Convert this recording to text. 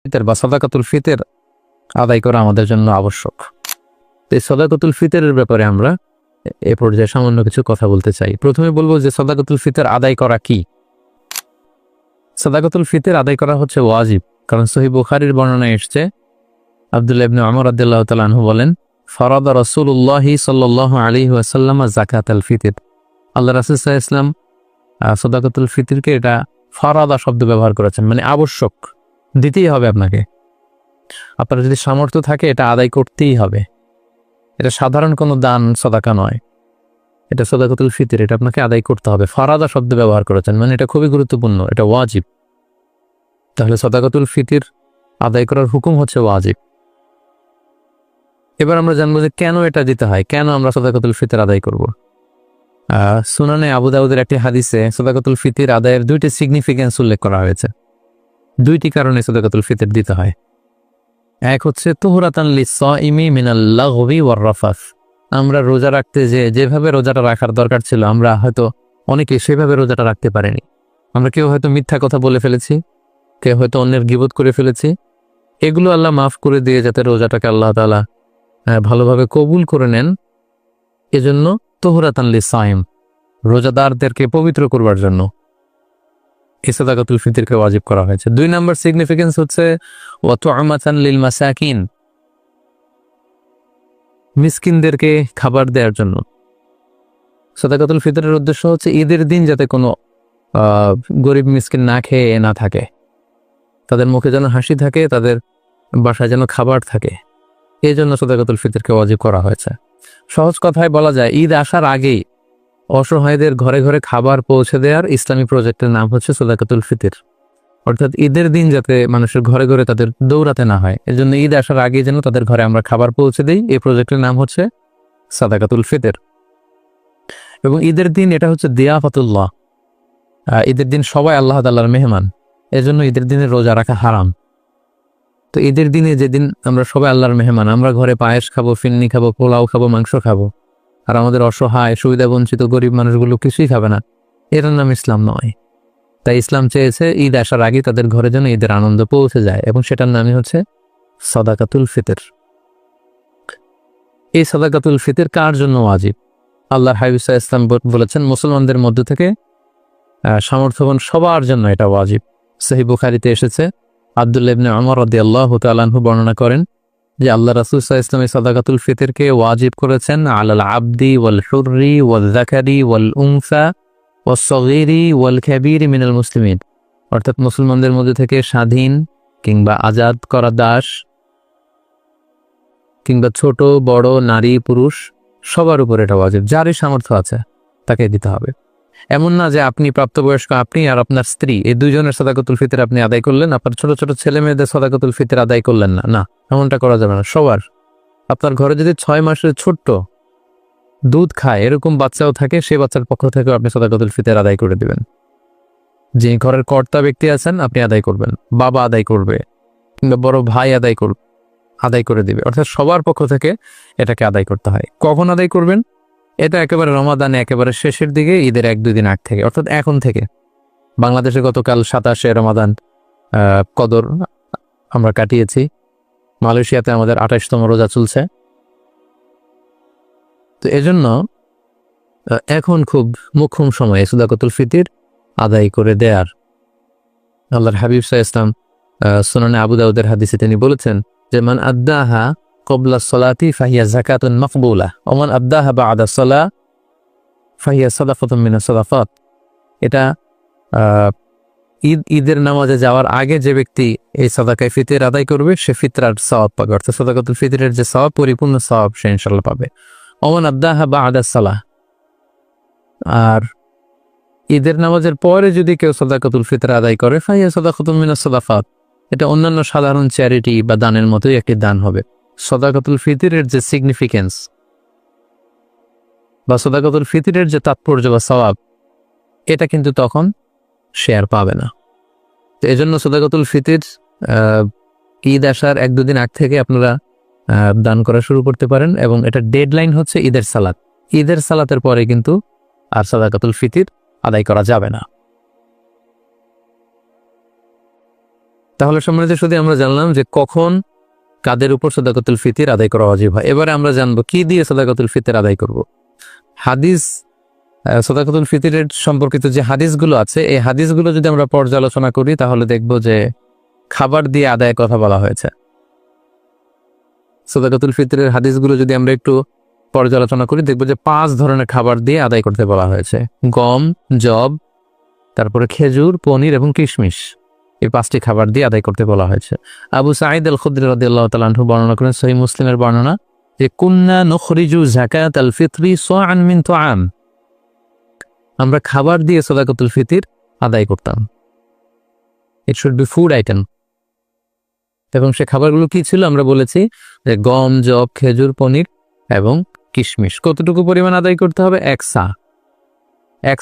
ফিতর বা সাদাকাতুল ফিতর আদায় করা আমাদের জন্য আবশ্যক। এই সাদাকাতুল ফিতরের ব্যাপারে আমরা এ পর্যায়ে সামান্য কিছু কথা বলতে চাই। প্রথমে বলবো যে সাদাকাতুল ফিতর আদায় করা কি। সাদাকাতুল ফিতর আদায় করা হচ্ছে ওয়াজিব, কারণ সহিহ বুখারীর বর্ণনায় এসেছে, আব্দুল্লাহ ইবনে ওমর রাদিয়াল্লাহু তাআলা আনহু বলেন, ফারাদা রাসূলুল্লাহি সাল্লাল্লাহু আলাইহি ওয়াসাল্লাম যাকাতাল ফিতর। আল্লাহ রাসূল সাল্লাল্লাহু আলাইহি ওয়াসাল্লাম সাদাকাতুল ফিতরকে এটা ফারাদা শব্দ ব্যবহার করেছেন, মানে আবশ্যক, দিতেই হবে আপনাকে। আপনার যদি সামর্থ্য থাকে এটা আদায় করতেই হবে। এটা সাধারণ কোনো দান সাদাকা নয়, এটা সাদাকাতুল ফিতর, এটা আপনাকে আদায় করতে হবে। ফারাদা শব্দ ব্যবহার করেছেন, মানে এটা খুবই গুরুত্বপূর্ণ, এটা ওয়াজিব। তাহলে সাদাকাতুল ফিতর আদায় করার হুকুম হচ্ছে ওয়াজিব। এবার আমরা জানবো যে কেন এটা দিতে হয়, কেন আমরা সাদাকাতুল ফিতর আদায় করব। সুনানে আবু দাউদের একটি হাদিসে সাদাকাতুল ফিতর আদায়ের দুইটি সিগনিফিকেন্স উল্লেখ করা হয়েছে। দুইটি কারণে সাদাকাতুল ফিতর দিতে হয়। এক হচ্ছে তুহরাতান লিস-সাইমি মিনাল লাগবি ওয়ার রাফাস। আমরা রোজা রাখতে যেভাবে রোজাটা রাখার দরকার ছিল, আমরা হয়তো অনেকে সেভাবে রোজাটা রাখতে পারিনি। আমরা কেউ হয়তো মিথ্যা কথা বলে ফেলেছি, কেউ হয়তো অন্যের গীবত করে ফেলেছি। এগুলো আল্লাহ মাফ করে দিয়ে যাতে রোজাটাকে আল্লাহ তাআলা ভালোভাবে কবুল করে নেন, এজন্য তুহরাতান লিস-সাইম, রোজাদারদেরকে পবিত্র করবার জন্য এই সাদাকাতুল ফিতরকে ওয়াজিব করা হয়েছে। দুই নম্বর সিগনিফিকেন্স হচ্ছে ওয়া তু'মাতান লিল মাসাকিন, মিসকিনদেরকে খাবার দেওয়ার জন্য। সাদাকাতুল ফিতরের উদ্দেশ্য হচ্ছে ঈদের দিন যাতে কোনো গরিব মিসকিন না খেয়ে না থাকে, তাদের মুখে যেন হাসি থাকে, তাদের বাসায় যেন খাবার থাকে, এই জন্য সাদাকাতুল ফিতরকে ওয়াজিব করা হয়েছে। সহজ কথায় বলা যায়, ঈদ আসার আগেই অসহায়দের ঘরে ঘরে খাবার পৌঁছে দেওয়ার ইসলামী প্রজেক্টের নাম হচ্ছে সাদাকাতুল ফিতর। অর্থাৎ ঈদের দিন যাতে মানুষের ঘরে ঘরে তাদের দৌড়াতে না হয়, এজন্য ঈদ আসার আগেই যেন তাদের ঘরে আমরা খাবার পৌঁছে দিই, এই প্রজেক্টের নাম হচ্ছে সাদাকাতুল ফিতর। এবং ঈদের দিন এটা হচ্ছে দিয়াফাতুল্লাহ, ঈদের দিন সবাই আল্লাহ তাআলার মেহমান, এজন্য ঈদের দিনে রোজা রাখা হারাম। তো ঈদের দিনে যেদিন আমরা সবাই আল্লাহর মেহমান, আমরা ঘরে পায়েস খাবো, ফিন্নি খাবো, পোলাও খাবো, মাংস খাবো, আর আমাদের অসহায় সুবিধা বঞ্চিত গরিব মানুষগুলো কিছুই খাবে না, এটার নাম ইসলাম নয়। তাই ইসলাম চেয়েছে ঈদ আসার আগে তাদের ঘরে যেন ঈদের আনন্দ পৌঁছে যায়, এবং সেটার নামই হচ্ছে সাদাকাতুল ফিতর। এই সাদাকাতুল ফিতর কার জন্য ওয়াজিব? আল্লাহর হাবিব সাল্লাল্লাহু আলাইহি ওয়াসাল্লাম বলেছেন, মুসলমানদের মধ্য থেকে সামর্থ্যবান সবার জন্য এটা ওয়াজিব। সহিহ বুখারীতে এসেছে, আব্দুল্লাহ ইবনে ওমর রাদিয়াল্লাহু তাআলা আনহু বর্ণনা করেন যে আল্লাহ রাসূল সাল্লাল্লাহু আলাইহি ওয়াসাল্লাম সাদাকাতুল ফিতরকে ওয়াজিব করেছেন আলাল আবদি ওয়াল হুররি ওয়াল যাকারি ওয়াল উনসা ওয়াস সগীরি ওয়াল কাবীরি মিনাল মুসলিমিন। অর্থাৎ মুসলমানদের মধ্যে থেকে স্বাধীন কিংবা আজাদ করা দাস কিংবা ছোট বড় নারী পুরুষ সবার উপর এটা ওয়াজিব। যারই সামর্থ্য আছে তাকে দিতে হবে। এমন না যে আপনি প্রাপ্তবয়স্ক, আপনি আর আপনার স্ত্রী, এই দুইজনের সাদাকাতুল ফিতর আপনি আদায় করলেন, আপনার ছোট ছোট ছেলে মেয়েদের সাদাকাতুল ফিতর আদায় করলেন না। না, এমনটা করা যাবে না। সবার, আপনার ঘরে যদি 6 মাসের ছোট্ট দুধ খায় এরকম বাচ্চাও থাকে, সেই বাচ্চার পক্ষ থেকে আপনি সাদাকাতুল ফিতর আদায় করে দিবেন। যে ঘরের কর্তা ব্যক্তি আছেন আপনি আদায় করবেন, বাবা আদায় করবে কিংবা বড় ভাই আদায় করে দিবে। অর্থাৎ সবার পক্ষ থেকে এটাকে আদায় করতে হয়। কখন আদায় করবেন? এটা একেবারে রমাদানে একেবারে শেষের দিকে, ঈদের 1-2 দিন আগ থেকে, অর্থাৎ এখন থেকে। বাংলাদেশে গতকাল 27শে রমাদান কদর আমরা কাটিয়েছি, মালয়েশিয়াতে আমাদের 28তম রোজা চলছে। তো এজন্য এখন খুব মোক্ষম সময় সাদাকাতুল ফিতর আদায় করে দেয়ার। আল্লাহর হাবিব সাল্লাল্লাহু আলাইহি ওয়াসাল্লাম সুনানে আবু দাউদের হাদিসে তিনি বলেছেন যে মান আদ্দাহা ক্বাবলা সলাতি ফাহিয়া যাকাতুন মাকবুলা ওয়া মান আদ্দাহা বা'দা সলা ফাহিয়া সাদাকাতুন মিনাস সাদাকাত। এটা ঈদের নামাজে যাওয়ার আগে যে ব্যক্তি এই সাদাকায়ে ফিতর আদায় করবে সে ফিতরার সওয়াব পাবে, অর্থাৎ সাদাকাতুল ফিতরের যে সওয়াব, পরিপূর্ণ সওয়াব সে ইনশাআল্লাহ পাবে। ওয়া মান আদ্দাহা বা'দা সালাহ, আর ঈদের নামাজের পরে যদি কেউ সাদাকাতুল ফিতর আদায় করে ফাহিয়া সাদাকাতুন মিনাস সাদাকাত, এটা অন্যান্য সাধারণ চ্যারিটি বা দানের মতোই একটি দান হবে। সাদাকাতুল ফিতরের যে সিগনিফিকেন্স বা সাদাকাতুল ফিতরের যে তাৎপর্য বা সওয়াব, এটা কিন্তু তখন সে আর পাবে না। তো এজন্য সাদাকাতুল ফিতর ঈদ আসার 1-2 দিন আগ থেকে আপনারা দান করা শুরু করতে পারেন, এবং এটা ডেডলাইন হচ্ছে ঈদের সালাত। ঈদের সালাতের পরে কিন্তু আর সাদাকাতুল ফিতর আদায় করা যাবে না। তাহলে সম্মানিত শুধু আমরা জানলাম যে কখন কাদের উপর সাদাকাতুল ফিতর আদায় করা ওয়াজিব হয়। এবারে আমরা জানবো কি দিয়ে সাদাকাতুল ফিতর আদায় করব। হাদিস সাদাকাতুল ফিতরের সম্পর্কিত যে হাদিসগুলো আছে এই হাদিসগুলো যদি আমরা পর্যালোচনা করি তাহলে দেখব যে খাবার দিয়ে আদায়ের কথা বলা হয়েছে। সাদাকাতুল ফিতরের হাদিসগুলো যদি আমরা একটু পর্যালোচনা করি দেখব যে 5 ধরনের খাবার দিয়ে আদায় করতে বলা হয়েছে। গম, জব, তারপরে খেজুর, পনির এবং কিশমিশ, এই 5টি খাবার দিয়ে আদায় করতে বলা হয়েছে। আবু সাঈদ আল খুদরি রাদিয়াল্লাহু তাআলা আনহু বর্ণনা করেন সহিহ মুসলিমের বর্ণনা যে কুন্না নুখরিজু যাকাত আল ফিতরি সাআন মিন তুআম, আমরা খাবার দিয়ে সাদাকাতুল ফিতর আদায় করতাম। It should be food item. এবং সে খাবারগুলো কি ছিল আমরা বলেছি যে গম, জব, খেজুর, পনির এবং কিশমিশ। কতটুকু পরিমাণ আদায় করতে হবে? 1 সা। 1